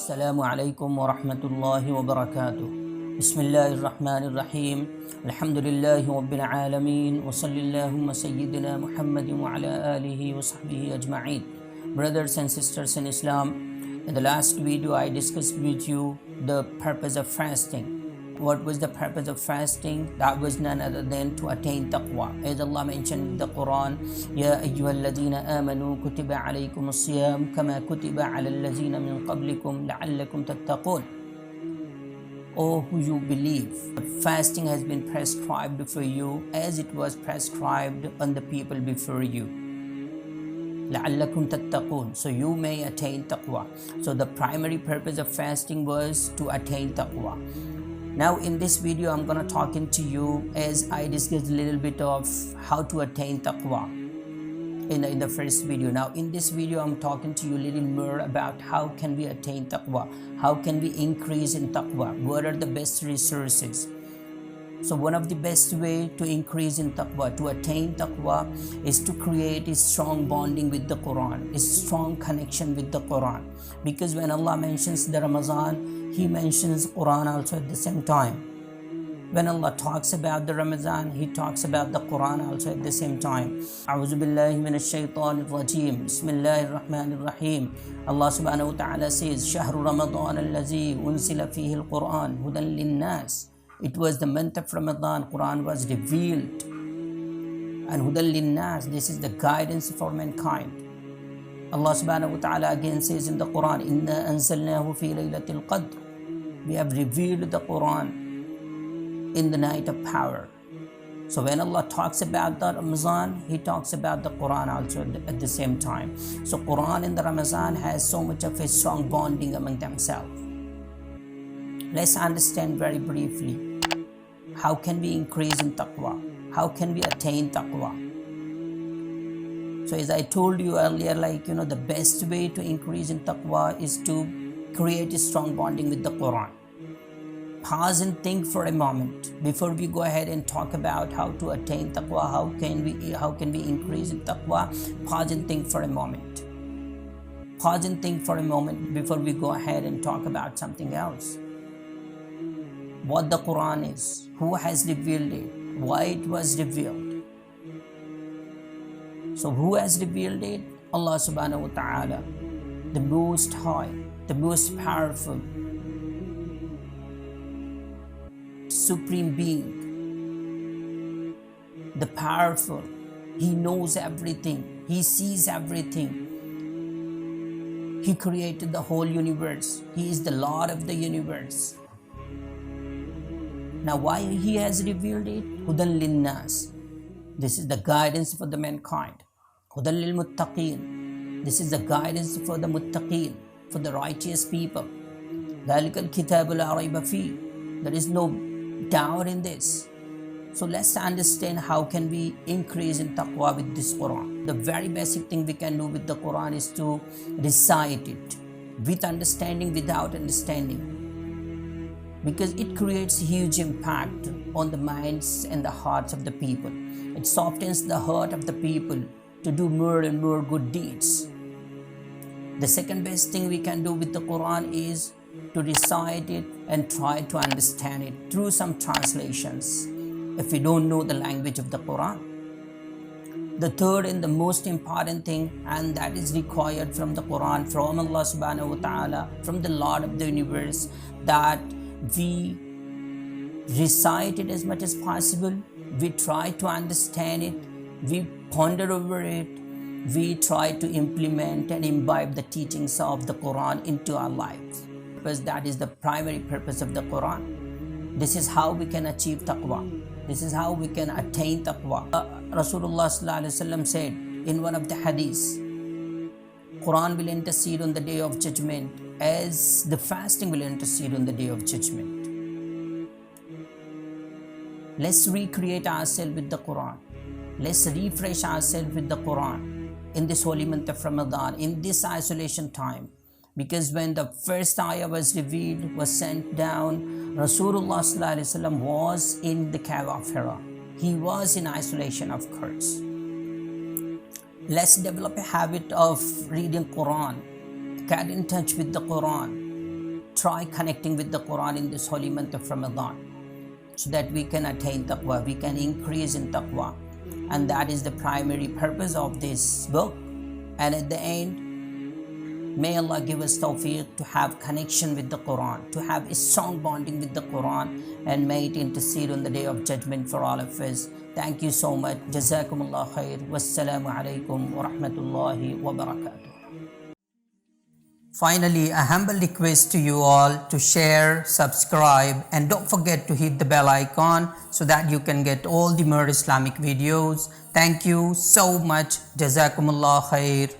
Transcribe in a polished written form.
السلام عليكم ورحمة الله وبركاته. بسم الله الرحمن الرحيم. الحمد لله رب العالمين وصل اللهم سيدنا محمد وعلى آله وصحبه أجمعين. Brothers and sisters in Islam, in the last video I discussed with you the purpose of fasting. What was the purpose of fasting? That was none other than to attain taqwa. As Allah mentioned in the Quran, Ya ayyuhalladhina amanu kutiba alaykum as-siyam kama kutiba ala alladhina min qablikum la'allakum tattaqun. O who you believe, fasting has been prescribed for you as it was prescribed on the people before you. لَعَلَّكُمْ تَتَّقُونَ, so you may attain taqwa. So the primary purpose of fasting was to attain taqwa. Now in this video I'm going to talking to you as I discussed a little bit of how to attain taqwa in the first video. Now in this video I'm talking to you a little more about how can we attain taqwa, how can we increase in taqwa, what are the best resources. So one of the best way to increase in taqwa, to attain taqwa, is to create a strong bonding with the Quran, a strong connection with the Quran. Because when Allah mentions the Ramadan, He mentions Quran also at the same time. When Allah talks about the Ramadan, He talks about the Quran also at the same time. A'udhu billahi minash shaitanir rajim. Bismillahir rahmanir rahim. Allah subhanahu wa ta'ala says, Shahru Ramadan allazi unsila fihi al-Quran hudan lin-nas. It was the month of Ramadan, Quran was revealed. And Hudan lin-nas, this is the guidance for mankind. Allah subhanahu wa ta'ala again says in the Quran, Inna anzalnahu fi laylatil qadr. We have revealed the Quran in the night of power. So when Allah talks about the Ramadan, He talks about the Quran also at the same time. So Quran and the Ramadan has so much of a strong bonding among themselves. Let's understand very briefly. How can we increase in taqwa? How can we attain taqwa? So as I told you earlier, the best way to increase in taqwa is to create a strong bonding with the Quran. Pause and think for a moment before we go ahead and talk about how to attain taqwa, how can we increase in taqwa. Pause and think for a moment. Pause and think for a moment before we go ahead and talk about something else. What the Quran is, who has revealed it, why it was revealed. So who has revealed it? Allah subhanahu wa ta'ala, the most high, the most powerful, supreme being, the powerful. He knows everything, He sees everything. He created the whole universe. He is the Lord of the universe. Now why He has revealed it? Hudan lin-nas. This is the guidance for the mankind. Hudan lil-muttaqeen. This is the guidance for the muttaqeen, for the righteous people. ذَلِكَ الْكِتَابُ لَا رَيْبَ فِيهِ. There is no doubt in this. So let's understand how can we increase in taqwa with this Quran. The very basic thing we can do with the Quran is to recite it with understanding, without understanding. Because it creates huge impact on the minds and the hearts of the people. It softens the heart of the people to do more and more good deeds. The second best thing we can do with the Quran is to recite it and try to understand it through some translations if we don't know the language of the Quran. The third and the most important thing, and that is required from the Quran, from Allah subhanahu wa ta'ala, from the Lord of the universe, that we recite it as much as possible, we try to understand it, we ponder over it, we try to implement and imbibe the teachings of the Quran into our lives, because that is the primary purpose of the Quran. This is how we can achieve taqwa. This is how we can attain taqwa. Rasulullah sallallahu alaihi wasallam said in one of the hadiths, Quran will intercede on the day of judgment as the fasting will intercede on the day of judgment. Let's recreate ourselves with the Quran. Let's refresh ourselves with the Quran in this holy month of Ramadan, in this isolation time. Because when the first ayah was revealed, was sent down, Rasulullah sallallahu alaihi wasallam was in the cave of Hira. He was in isolation, of course. Let's develop a habit of reading Quran. Get in touch with the Quran. try connecting with the Quran in this holy month of Ramadan, so that we can attain taqwa, we can increase in taqwa. And that is the primary purpose of this book. And at the end, may Allah give us tawfiq to have connection with the Quran, to have a strong bonding with the Quran, and may it intercede on the day of judgment for all of us. Thank you so much. Jazakumullah khair. Wassalamu alaikum wa rahmatullahi wa barakatuh. Finally, a humble request to you all to share, subscribe, and don't forget to hit the bell icon so that you can get all the more Islamic videos. Thank you so much. Jazakumullah khair.